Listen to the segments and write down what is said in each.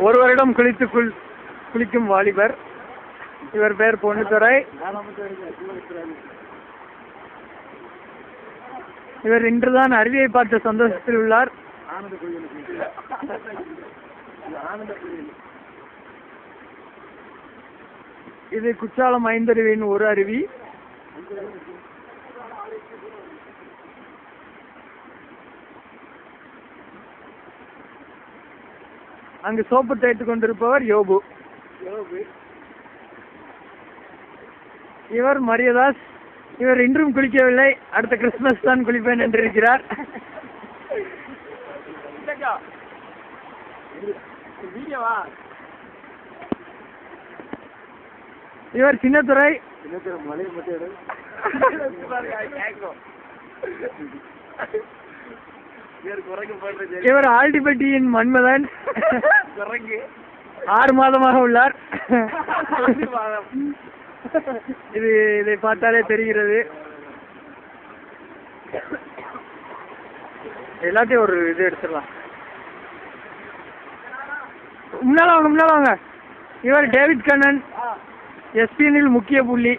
ஒரு வருடம் குளிக்கும் வாலிபர். இவர் பேர் பொன்னுத்துறை. இவர் இன்றுதான் அருவியை பார்த்த சந்தோஷத்தில் உள்ளார். இது குற்றாலம் 5 அருவியின் ஒரு அருவி. அங்கு சோப்பு தேய்த்து கொண்டிருப்பவர் யோபு. இவர் மரியதாஸ். இவர் இன்றும் குளிக்கவில்லை. அடுத்த கிறிஸ்துமஸ் தான் குளிப்பேன் என்றிருக்கிறார். இவர் சின்னத்துறை. இவர் ஆல்டிபட்டியின் மன்மதன். 6 மாதமாக உள்ளார். இதை பார்த்தாலே தெரிகிறது. எல்லாத்தையும் ஒரு இது எடுத்துடலாம். முன்னால வாங்க. இவர் டேவிட் கண்ணன். எஸ்பிஎனில் முக்கிய புள்ளி.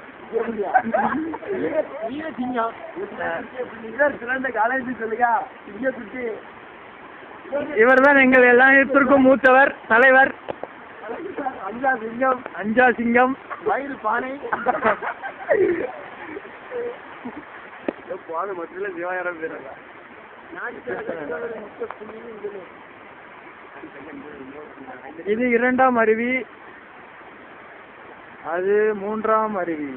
இவர் தான் எங்கள் எல்லாத்திற்கும் மூத்தவர், தலைவர். அஞ்சா சிங்கம். பானை. இது 2ஆம் அருவி. அது 3ஆம் அருவி.